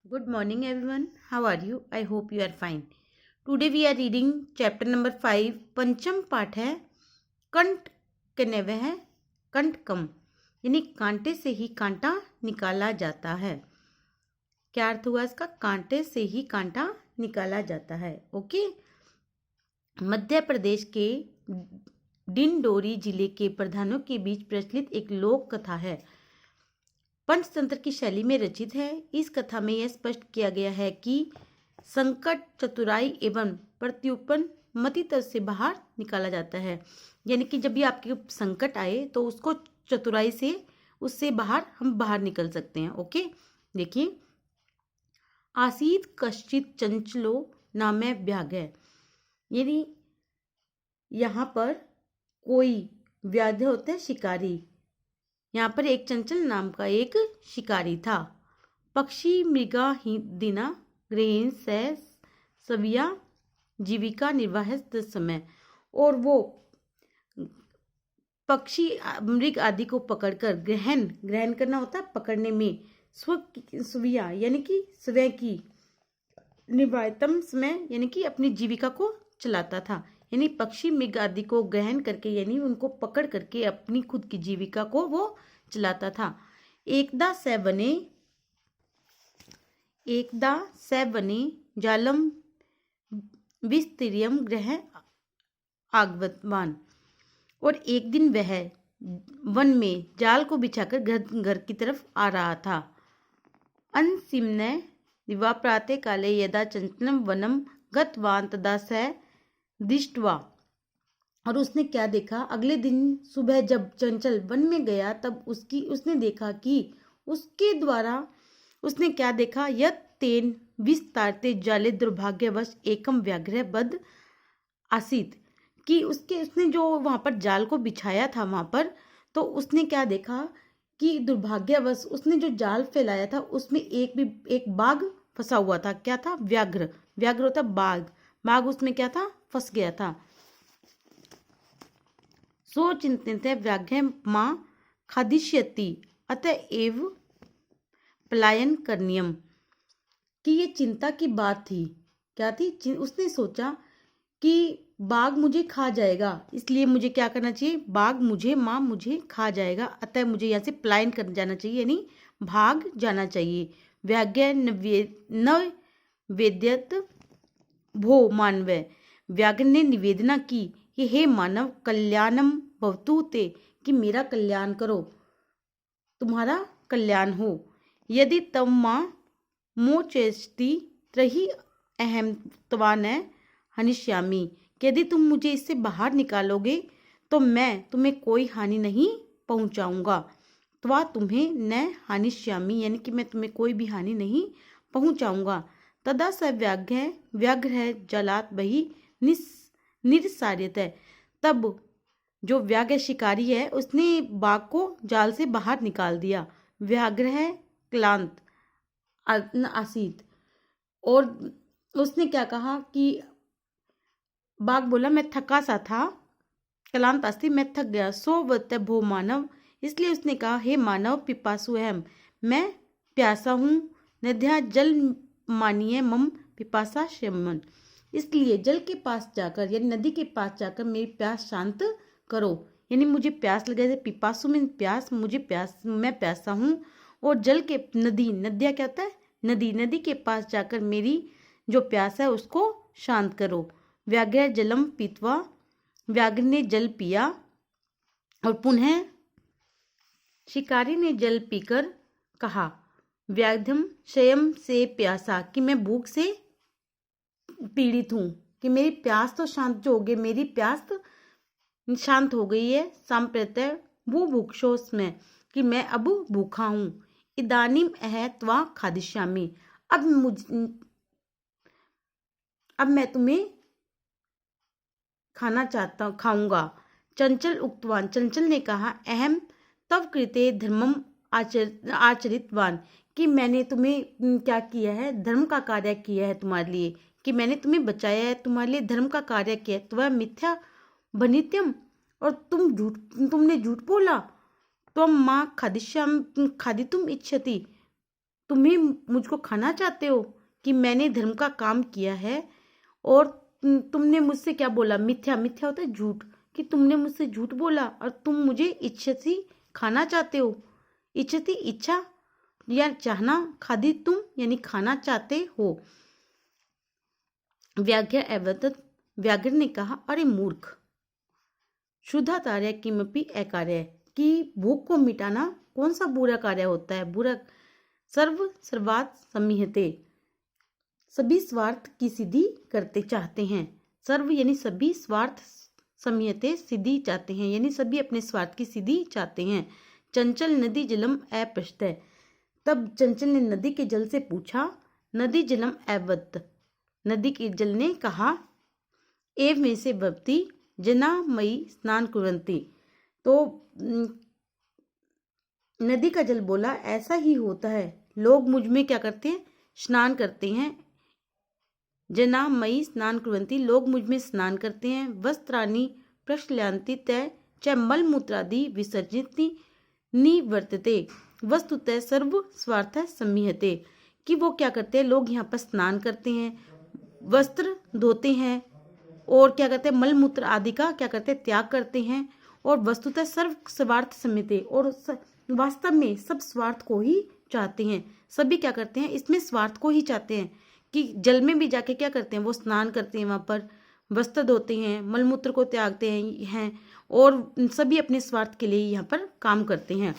Good morning, everyone. How are you? I hope you are fine. Today we are reading chapter number 5. पंचम पाठ है कंट कनेवे है कंट कम, यानी कांटे से ही कांटा निकाला जाता है। क्या अर्थ हुआ इसका? कांटे से ही कांटा निकाला जाता है। ओके। मध्य प्रदेश के डिंडोरी जिले के प्रधानों के बीच प्रचलित एक लोक कथा है। पंचतंत्र की शैली में रचित है। इस कथा में यह स्पष्ट किया गया है कि संकट चतुराई एवं प्रत्युपन मतित्व से बाहर निकाला जाता है। यानी कि जब भी आपके संकट आए तो उसको चतुराई से उससे हम बाहर निकल सकते हैं। ओके, देखिए, आसीत कश्चित चंचलो नामे व्याघ्र, यानी यहाँ पर कोई व्याघ्र होता है शिकारी। यहाँ पर एक चंचल नाम का एक शिकारी था। पक्षी मृगा ही दिना ग्रहण से सविया जीविका निर्वाह समय, और वो पक्षी मृग आदि को पकड़कर ग्रहण करना होता है पकड़ने में, स्विया यानी कि स्वयं की, निवायतम समय यानी कि अपनी जीविका को चलाता था। यानी पक्षी मृग आदि को ग्रहण करके यानी उनको पकड़ करके अपनी खुद की जीविका को वो चलाता था। एकदा से बने जालम विस्तीर्यम ग्रह आगवतवान, और एक दिन वह वन में जाल को बिछाकर घर की तरफ आ रहा था। अनसिम्न दिवा प्रातः काले यदा चंचलम वनम गतवान तदा स दृष्ट्वा, और उसने क्या देखा? अगले दिन सुबह जब चंचल वन में गया तब उसने देखा कि उसके द्वारा उसने क्या देखा? यत तेन विस्तारते जाले दुर्भाग्यवश एकम व्याघ्र बद आसीत, कि उसने जो वहां पर जाल को बिछाया था वहां पर, तो उसने क्या देखा कि दुर्भाग्यवश उसने जो जाल फैलाया था उसमें एक बाघ फंसा हुआ था। क्या था? व्याघ्र होता बाघ उसमें क्या था? फंस गया था। सो चिंतित व्याघ्र मां खादिष्यति अतएव पलायन करनियम, कि ये चिंता की बात थी। क्या थी? उसने सोचा कि बाघ मुझे खा जाएगा, इसलिए मुझे क्या करना चाहिए? मुझे खा जाएगा, अतः मुझे यहाँ से पलायन कर जाना चाहिए, यानी भाग जाना चाहिए। व्याघ्र न वेद्यत भो मानव, व्याघ्र ने निवेदना की कि हे मानव, कल्याणम भवतु ते, कि मेरा कल्याण करो, तुम्हारा कल्याण हो। यदि तम मां मोचेष्टि त्रही अहम त्वान हनिष्यामी, यदि तुम मुझे इससे बाहर निकालोगे तो मैं तुम्हें कोई हानि नहीं पहुंचाऊंगा। त्वा तुम्हें न हानिष्यामी, यानी कि मैं तुम्हें कोई भी हानि नहीं पहुंचाऊंगा। तदा स व्याघ्र जलात बही निरसार्यत, तब जो व्याघ्र शिकारी है उसने बाघ को जाल से बाहर निकाल दिया। व्याघ्र है क्लांत आसीत, और उसने क्या कहा कि बाघ बोला मैं थका सा था, क्लांत आसी मैं थक गया। सो वत भो मानव, इसलिए उसने कहा हे मानव, पिपासु अहम, मैं प्यासा हूँ। नद्या जल मानिए मम पिपासा शमन, इसलिए जल के पास जाकर यानी नदी के पास जाकर मेरी प्यास शांत करो। यानी मुझे प्यास लगे, जैसे पिपासु में प्यास, मैं प्यासा हूँ। और जल के नदिया क्या होता है? नदी के पास जाकर मेरी जो प्यास है उसको शांत करो। व्याघ्र जलम पीतवा, व्याघ्र ने जल पिया, और पुनः शिकारी ने जल पीकर कहा व्याघ्रम स्वयं से प्यासा, कि मैं भूख से पीड़ित हूं, कि मेरी प्यास तो शांत हो गई, मेरी प्यास तो शांत हो गई है। सांप्रतः वो भूक्षोस में, कि मैं अब भूखा हूं। इदानीम अह त्वा खादिष्यामि, अब मैं तुम्हें खाना चाहता हूँ, खाऊंगा। चंचल उक्तवान, चंचल ने कहा अहम तव कृते धर्मम आचरितवान, कि मैंने तुम्हें क्या किया है? धर्म का कार्य किया है तुम्हारे लिए, कि मैंने तुम्हें बचाया है, तुम्हारे लिए धर्म का कार्य किया है। त्वं मिथ्या भनित्यम, और तुमने झूठ बोला। त्वं मां खादिष्याम खादितुम इच्छति, तुम्हें मुझको खाना चाहते हो कि मैंने धर्म का काम किया है और तुमने मुझसे क्या बोला, मिथ्या, मिथ्या होता है झूठ, कि तुमने मुझसे झूठ बोला और तुम मुझे इच्छति खाना चाहते हो। इच्छति इच्छा या चाहना, खादी तुम यानी खाना चाहते हो। व्याघ्र अवदत्, व्याघ्र ने कहा, अरे मूर्ख, क्षुधातार्य किमपि अकार्य, कि भूख को मिटाना कौन सा बुरा कार्य होता है। बुरा सर्व सर्वात् समीहते, सभी स्वार्थ की सिद्धि करते चाहते हैं। सर्व यानी सभी, स्वार्थ समीहते सिद्धि चाहते हैं, यानी सभी अपने स्वार्थ की सिद्धि चाहते हैं। चंचल नदी जलम अपृष्ट, तब चंचल ने नदी के जल से पूछा, नदी जलम अवदत्, नदी के जल ने कहा, एव में से भवती जना मई स्नान कुर्वन्ति, तो नदी का जल बोला, ऐसा ही होता है, लोग मुझ में क्या करते हैं, स्नान करते हैं। जना मई स्नान कुर्वन्ति, लोग मुझ में स्नान करते हैं। वस्त्राणि प्रक्षालयन्ति तय च मलमूत्रादि विसर्जन्ति निवर्तते, वस्तुतः सर्व स्वार्थ सम्मीहते, कि वो क्या करते हैं, लोग यहाँ पर स्नान करते हैं, वस्त्र धोते हैं और क्या करते हैं, मल मूत्र आदि का क्या करते हैं, त्याग करते हैं, और वस्तुतः सर्व स्वार्थ सम्मीहते, और वास्तव में सब स्वार्थ को ही चाहते हैं। सभी क्या करते हैं, इसमें स्वार्थ को ही चाहते हैं, कि जल में भी जाके क्या करते हैं, वो स्नान करते हैं, वहाँ पर वस्त्र धोते हैं, मलमूत्र को त्यागते हैं और सभी अपने स्वार्थ के लिए यहाँ पर काम करते हैं।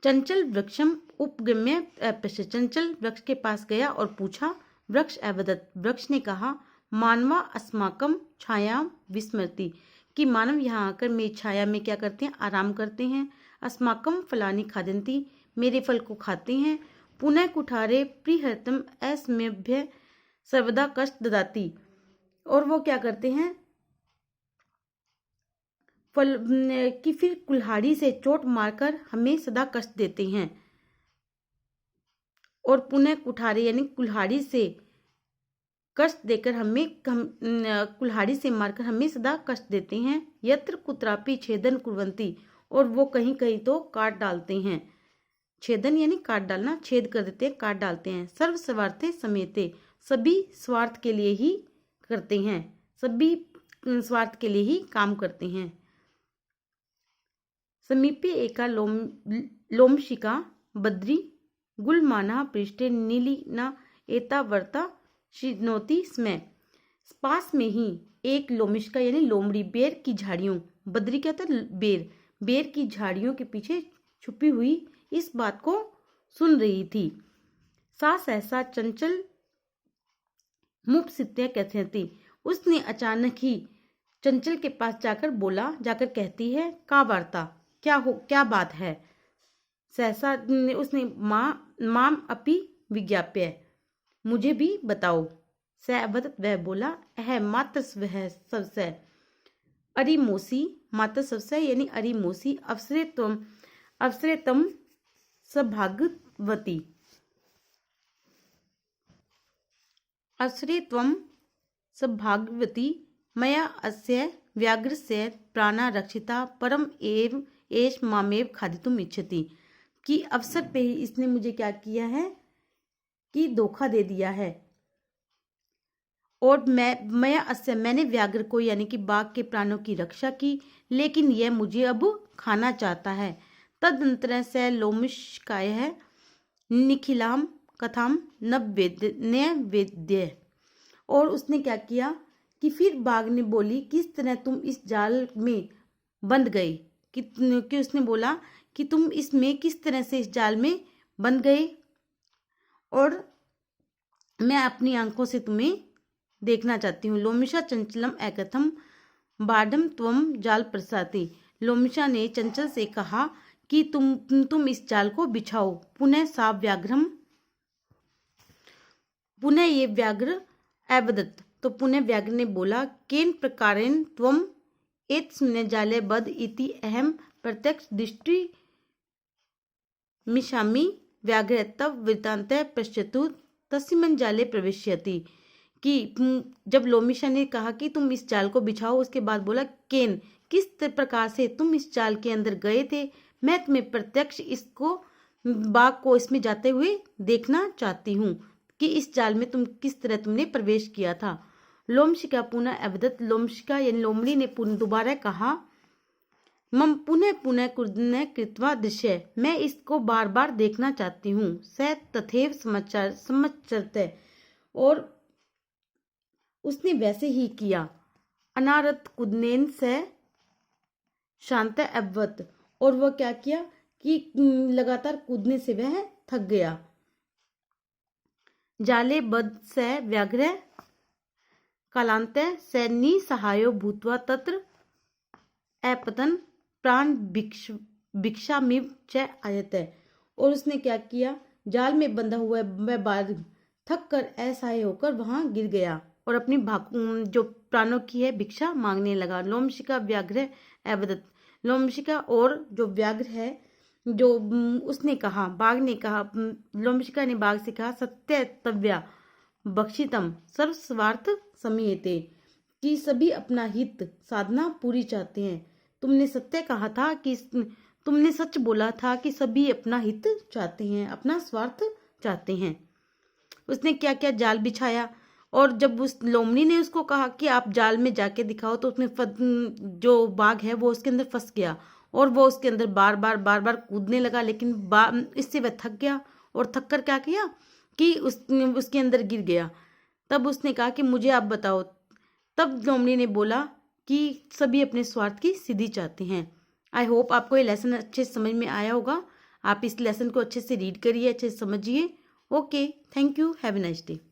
चंचल वृक्षम उपगम्य अपृष्ट, चंचल वृक्ष के पास गया और पूछा। वृक्ष अवदत्, वृक्ष ने कहा, मानवा अस्माकम छाया विस्मृति, कि मानव यहाँ आकर मेरी छाया में क्या करते हैं, आराम करते हैं। अस्माकम फलानि खादन्ति, मेरे फल को खाते हैं। पुनः कुठारे प्रिहर्तम अस्मभ्य सर्वदा कष्ट ददाति, और वो क्या करते हैं, फल कि फिर कुल्हाड़ी से चोट मारकर हमें सदा कष्ट देते हैं। और पुनः कुठारे यानी कुल्हाड़ी से कष्ट देकर हमें कुल्हाड़ी से मारकर हमें सदा कष्ट देते हैं। यत्र कुत्रापि छेदन कुर्वन्ति, और वो कहीं कहीं तो काट डालते हैं। छेदन यानी काट डालना, छेद कर देते हैं, काट डालते हैं। सर्व स्वार्थे समेते, सभी स्वार्थ के लिए ही करते हैं, सभी स्वार्थ के लिए ही काम करते हैं। समीपे एका लोमशिका बद्री गुलमाना पृष्ठे नीलिना एतावर्ता शिनोति स्म, पास में ही एक लोमिशिका यानी लोमड़ी, बेर की झाड़ियों, बद्री क्या होता है, बेर, बेर की झाड़ियों के पीछे छुपी हुई इस बात को सुन रही थी। सा सहसा चंचल मुपसित्य कहते थी, उसने अचानक ही चंचल के पास जाकर बोला, जाकर कहती है, का वार्ता, क्या बात है। सहसा उसने माम अपि विज्ञाप्य, मुझे भी बताओ। सवदत्, वह बोला, मात्र वह सबसे, अरिमोसी, मात्र सबसे यानी अरिमोसी, अवसरे तम सभागवती, अवसरे त्वं सभागवती, मया अस्य व्याघ्रस्य प्राणा रक्षिता, परम एव एष मामेव खादितुम इच्छति, कि अवसर पे ही इसने मुझे क्या किया है, कि धोखा दे दिया है। और मैंने व्याघ्र को यानी कि बाघ के प्राणों की रक्षा की, लेकिन यह मुझे अब खाना चाहता है। तदनंतर से लोमशिकाय निखिलाम कथाम नैवेद्य, और उसने क्या किया कि फिर बाघ ने बोली, किस तरह तुम इस जाल में बंध गए, कि उसने बोला कि तुम इसमें किस तरह से इस जाल में बंध गए, और मैं अपनी आंखों से तुम्हें देखना चाहती हूँ। लोमिशा चंचलम एकथम बाढ़म त्वम जाल प्रसाती, लोमिशा ने चंचल से कहा कि तुम इस जाल को बिछाओ। पुनः सा व्याघ्रम, पुनः ये व्याघ्र अवदत्, तो पुनः व्याघ्र ने बोला, केन प्रकारेण त्वम एतस्मिन् जाले बद्ध इति अहम प्रत्यक्ष दृष्टि मिषामि। व्याघ्र तव वृत्तान्त पश्यतु तस्मिन् जाले प्रविश्यति, कि जब लोमिशा ने कहा कि तुम इस जाल को बिछाओ, उसके बाद बोला, केन, किस प्रकार से तुम इस जाल के अंदर गए थे, मैं तुम्हें प्रत्यक्ष इसको बाघ को इसमें जाते हुए देखना चाहती हूँ कि इस जाल में किस तरह तुमने प्रवेश किया था। लोमशिका पुनः अवदत, लोमशिका यानी लोमड़ी ने दोबारा कहा, मम पुनः पुनः कुर्दन कृत्वा दृश्य, मैं इसको बार बार देखना चाहती हूँ। स तथैव समचरते, और उसने वैसे ही किया। अनारत कुदनेन से शांत अवत, और वह क्या किया कि लगातार कूदने से वह थक गया। जाले बद से व्याघ्र कालांत से निसहायो भूत्वा तत्र अपतन प्राण भिक्षामिव च आयते, और उसने क्या किया, जाल में बंधा हुआ वह बाघ थक कर असहाय होकर वहां गिर गया और अपनी जो प्राणों की है भिक्षा मांगने लगा। लोमशिका व्याघ्र अवदत, लोमशिका और जो व्याघ्र है जो उसने कहा, बाघ ने कहा, लोमशिका ने बाघ से कहा, सत्य तव्या बक्षितम सर्वस्वार्थ समीयते, कि सभी अपना हित साधना पूरी चाहते हैं। तुमने सत्य कहा था कि तुमने सच बोला था कि सभी अपना हित चाहते हैं, अपना स्वार्थ चाहते हैं। उसने क्या क्या जाल बिछाया, और जब उस लोमड़ी ने उसको कहा कि आप जाल में जाके दिखाओ, तो उसमें जो बाघ है वो उसके अंदर फंस गया और वो उसके अंदर बार बार कूदने लगा, लेकिन इससे वह थक गया और थक कर क्या किया कि उसके अंदर गिर गया। तब उसने कहा कि मुझे आप बताओ। तब लोमड़ी ने बोला कि सभी अपने स्वार्थ की सिद्धि चाहते हैं। आई होप आपको ये लेसन अच्छे से समझ में आया होगा। आप इस लेसन को अच्छे से रीड करिए, अच्छे से समझिए। Okay, thank you, have a nice day.